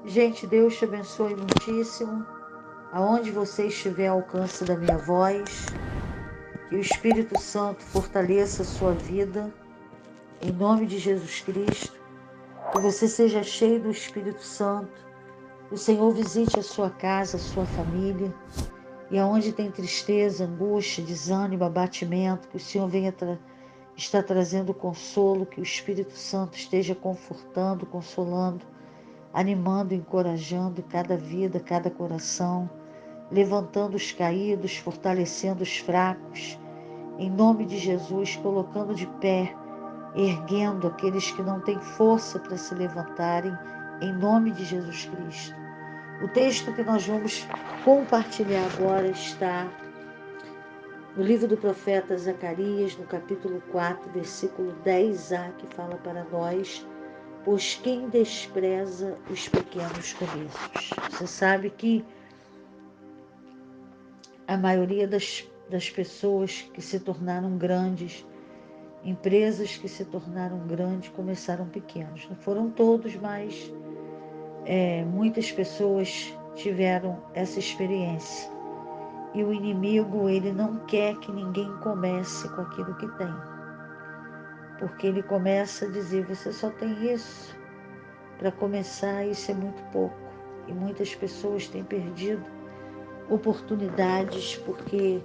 Gente, Deus te abençoe muitíssimo. Aonde você estiver ao alcance da minha voz, que o Espírito Santo fortaleça a sua vida, em nome de Jesus Cristo. Que você seja cheio do Espírito Santo. Que o Senhor visite a sua casa, a sua família. E aonde tem tristeza, angústia, desânimo, abatimento, que o Senhor venha estar trazendo consolo, que o Espírito Santo esteja confortando, consolando, animando, encorajando cada vida, cada coração, levantando os caídos, fortalecendo os fracos, em nome de Jesus, colocando de pé, erguendo aqueles que não têm força para se levantarem, em nome de Jesus Cristo. O texto que nós vamos compartilhar agora está no livro do profeta Zacarias, no capítulo 4, versículo 10a, que fala para nós: pois quem despreza os pequenos começos. Você sabe que a maioria das pessoas que se tornaram grandes, empresas que se tornaram grandes, começaram pequenos. Não foram todos, mas muitas pessoas tiveram essa experiência. E o inimigo, ele não quer que ninguém comece com aquilo que tem. Porque ele começa a dizer, você só tem isso. Para começar, isso é muito pouco. E muitas pessoas têm perdido oportunidades porque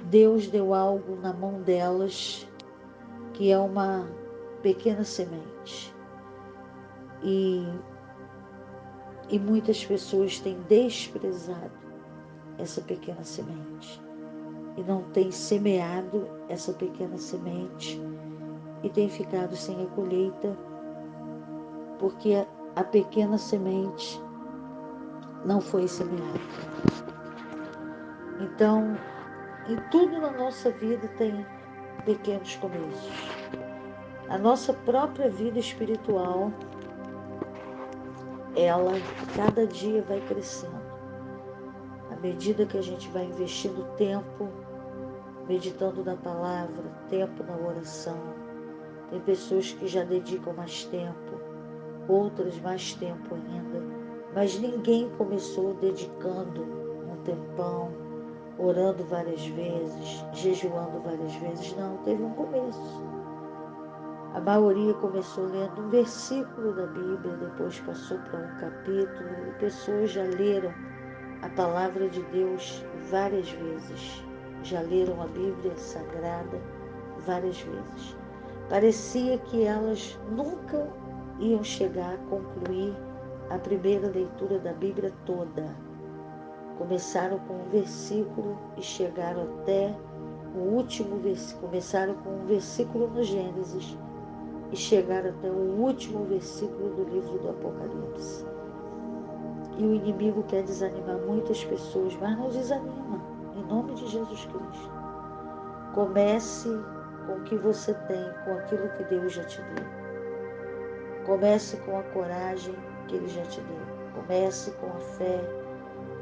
Deus deu algo na mão delas que é uma pequena semente. E muitas pessoas têm desprezado essa pequena semente. E não têm semeado essa pequena semente. E têm ficado sem a colheita. Porque a pequena semente não foi semeada. Então, em tudo na nossa vida tem pequenos começos. A nossa própria vida espiritual, ela cada dia vai crescendo. À medida que a gente vai investindo tempo, meditando na palavra, tempo na oração. Tem pessoas que já dedicam mais tempo, outras mais tempo ainda. Mas ninguém começou dedicando um tempão, orando várias vezes, jejuando várias vezes. Não, teve um começo. A maioria começou lendo um versículo da Bíblia, depois passou para um capítulo, e pessoas já leram a palavra de Deus várias vezes. Já leram a Bíblia Sagrada várias vezes. Parecia que elas nunca iam chegar a concluir a primeira leitura da Bíblia toda. Começaram com um versículo e chegaram até o último versículo. Começaram com um versículo no Gênesis e chegaram até o último versículo do livro do Apocalipse. E o inimigo quer desanimar muitas pessoas, mas não desanima, em nome de Jesus Cristo. Comece com o que você tem, com aquilo que Deus já te deu. Comece com a coragem que Ele já te deu. Comece com a fé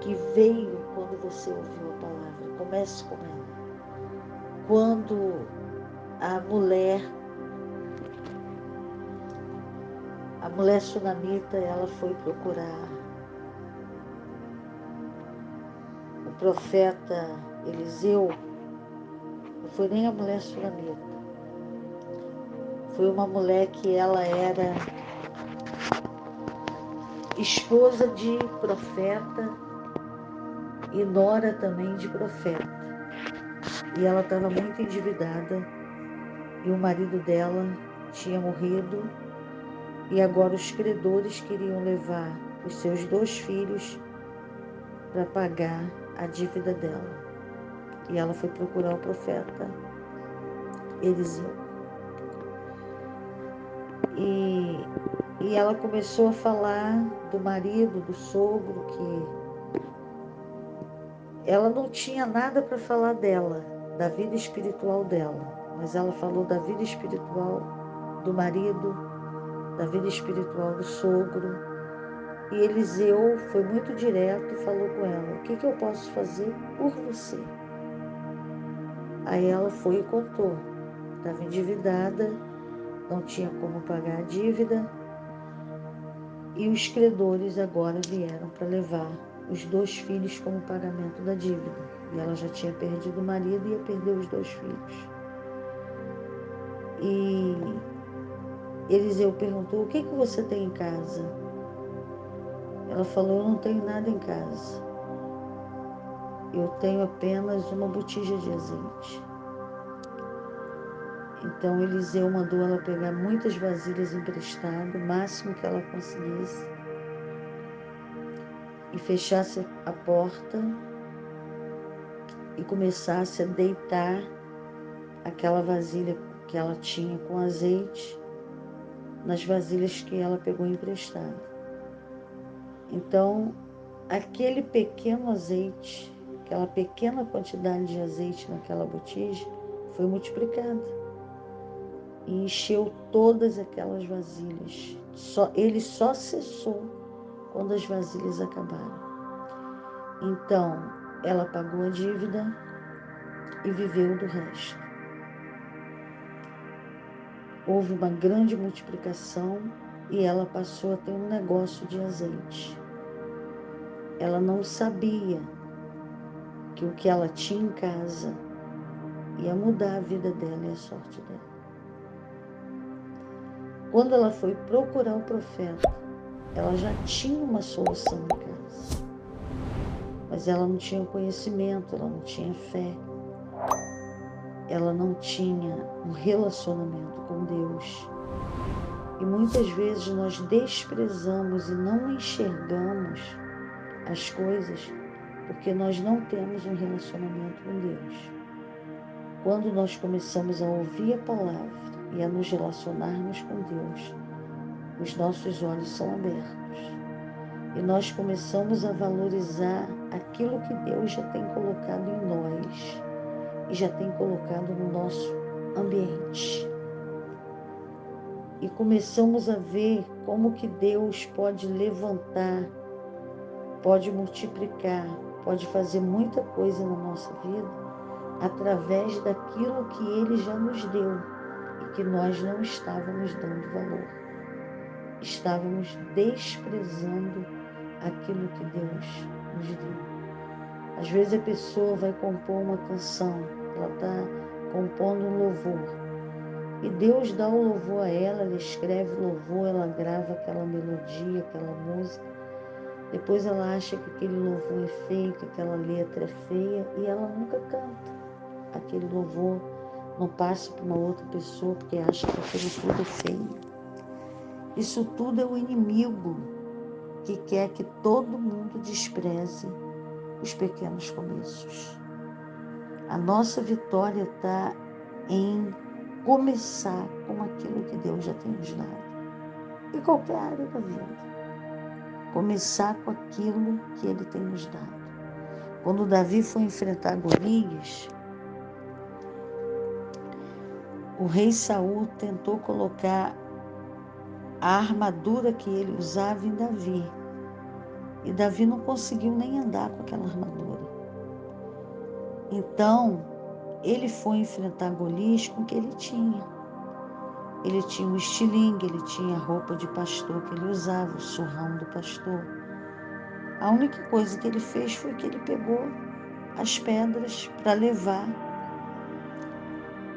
que veio quando você ouviu a palavra. Comece com ela. Quando a mulher sunamita, ela foi procurar o profeta Eliseu, não foi nem a mulher sunamita, foi uma mulher que ela era esposa de profeta e nora também de profeta. E ela estava muito endividada e o marido dela tinha morrido e agora os credores queriam levar os seus 2 filhos para pagar a dívida dela. E ela foi procurar o profeta Eliseu. E ela começou a falar do marido, do sogro, que ela não tinha nada para falar dela, da vida espiritual dela, mas ela falou da vida espiritual do marido, da vida espiritual do sogro. E Eliseu foi muito direto e falou com ela: o que eu posso fazer por você? Aí ela foi e contou. Estava endividada, não tinha como pagar a dívida. E os credores agora vieram para levar os 2 filhos como pagamento da dívida. E ela já tinha perdido o marido e ia perder os 2 filhos. E Eliseu perguntou: o que você tem em casa? Ela falou: eu não tenho nada em casa. Eu tenho apenas uma botija de azeite. Então Eliseu mandou ela pegar muitas vasilhas emprestadas, o máximo que ela conseguisse, e fechasse a porta e começasse a deitar aquela vasilha que ela tinha com azeite nas vasilhas que ela pegou emprestado. Então, aquele pequeno azeite, aquela pequena quantidade de azeite naquela botija foi multiplicada e encheu todas aquelas vasilhas. Ele só cessou quando as vasilhas acabaram. Então, ela pagou a dívida e viveu do resto. Houve uma grande multiplicação e ela passou a ter um negócio de azeite. Ela não sabia que o que ela tinha em casa ia mudar a vida dela e a sorte dela. Quando ela foi procurar o profeta, ela já tinha uma solução em casa. Mas ela não tinha conhecimento, ela não tinha fé. Ela não tinha um relacionamento com Deus. E muitas vezes nós desprezamos e não enxergamos as coisas porque nós não temos um relacionamento com Deus. Quando nós começamos a ouvir a palavra e a nos relacionarmos com Deus, os nossos olhos são abertos. E nós começamos a valorizar aquilo que Deus já tem colocado em nós e já tem colocado no nosso ambiente. E começamos a ver como que Deus pode levantar, pode multiplicar, pode fazer muita coisa na nossa vida através daquilo que Ele já nos deu e que nós não estávamos dando valor. Estávamos desprezando aquilo que Deus nos deu. Às vezes a pessoa vai compor uma canção, ela está compondo um louvor. E Deus dá o louvor a ela, ela escreve o louvor, ela grava aquela melodia, aquela música. Depois ela acha que aquele louvor é feio, que aquela letra é feia e ela nunca canta. Aquele louvor não passa para uma outra pessoa porque acha que aquilo tudo é feio. Isso tudo é o inimigo que quer que todo mundo despreze os pequenos começos. A nossa vitória está em começar com aquilo que Deus já tem nos dado. Em qualquer área da vida. Começar com aquilo que Ele tem nos dado. Quando Davi foi enfrentar Golias, o rei Saul tentou colocar a armadura que ele usava em Davi. E Davi não conseguiu nem andar com aquela armadura. Então, ele foi enfrentar Golias com o que ele tinha. Ele tinha um estilingue, ele tinha a roupa de pastor que ele usava, o surrão do pastor. A única coisa que ele fez foi que ele pegou as pedras para levar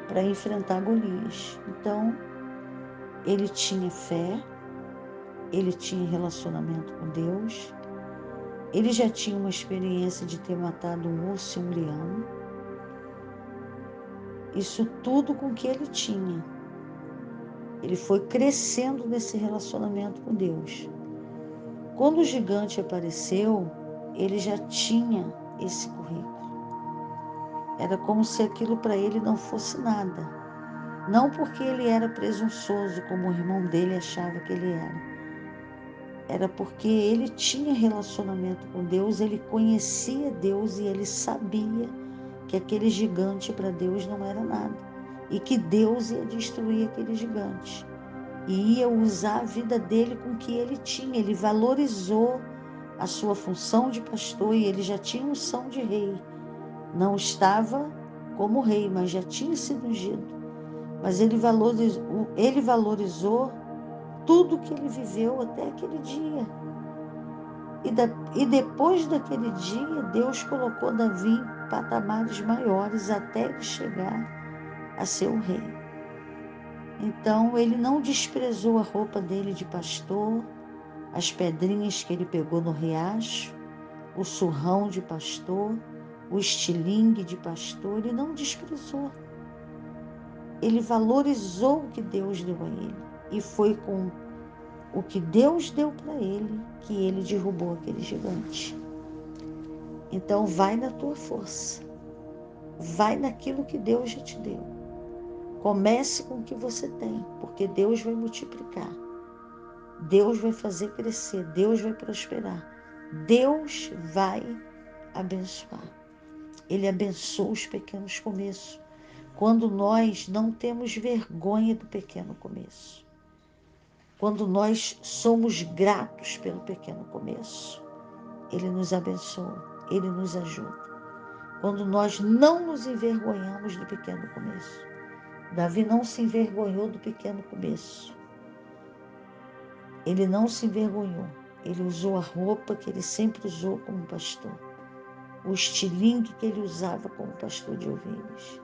para enfrentar Golias. Então, ele tinha fé, ele tinha relacionamento com Deus, ele já tinha uma experiência de ter matado um urso e um leão. Isso tudo com o que ele tinha. Ele foi crescendo nesse relacionamento com Deus. Quando o gigante apareceu, ele já tinha esse currículo. Era como se aquilo para ele não fosse nada. Não porque ele era presunçoso, como o irmão dele achava que ele era. Era porque ele tinha relacionamento com Deus, ele conhecia Deus e ele sabia que aquele gigante para Deus não era nada. E que Deus ia destruir aquele gigante. E ia usar a vida dele com o que ele tinha. Ele valorizou a sua função de pastor e ele já tinha unção de rei. Não estava como rei, mas já tinha sido ungido. Mas ele valorizou tudo que ele viveu até aquele dia. E depois daquele dia, Deus colocou Davi em patamares maiores até ele chegar a ser o rei. Então, ele não desprezou a roupa dele de pastor, as pedrinhas que ele pegou no riacho, o surrão de pastor, o estilingue de pastor, ele não desprezou. Ele valorizou o que Deus deu a ele. E foi com o que Deus deu para ele que ele derrubou aquele gigante. Então vai na tua força. Vai naquilo que Deus já te deu. Comece com o que você tem, porque Deus vai multiplicar. Deus vai fazer crescer, Deus vai prosperar. Deus vai abençoar. Ele abençoa os pequenos começos. Quando nós não temos vergonha do pequeno começo. Quando nós somos gratos pelo pequeno começo. Ele nos abençoa, Ele nos ajuda. Quando nós não nos envergonhamos do pequeno começo. Davi não se envergonhou do pequeno começo. Ele não se envergonhou. Ele usou a roupa que ele sempre usou como pastor. O estilingue que ele usava como pastor de ovelhas.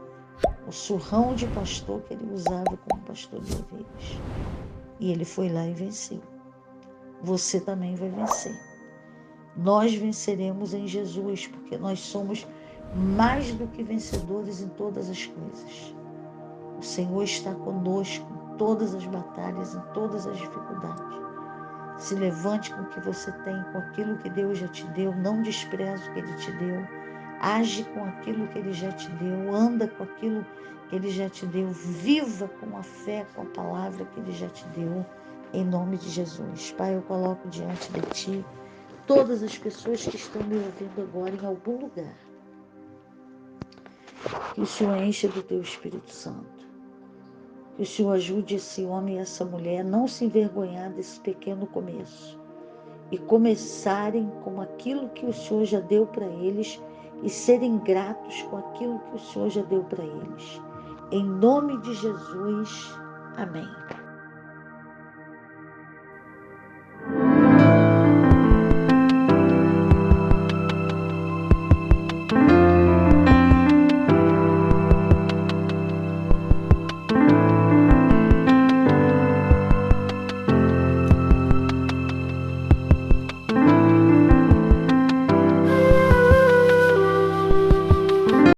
O surrão de pastor que ele usava como pastor de ovelhas. E ele foi lá e venceu. Você também vai vencer. Nós venceremos em Jesus, porque nós somos mais do que vencedores em todas as coisas. O Senhor está conosco em todas as batalhas, em todas as dificuldades. Se levante com o que você tem, com aquilo que Deus já te deu, não despreze o que Ele te deu. Age com aquilo que Ele já te deu, anda com aquilo que Ele já te deu, viva com a fé, com a palavra que Ele já te deu, em nome de Jesus. Pai, eu coloco diante de Ti todas as pessoas que estão me ouvindo agora em algum lugar. Que o Senhor encha do Teu Espírito Santo. Que o Senhor ajude esse homem e essa mulher a não se envergonhar desse pequeno começo. E começarem com aquilo que o Senhor já deu para eles e serem gratos com aquilo que o Senhor já deu para eles. Em nome de Jesus, amém.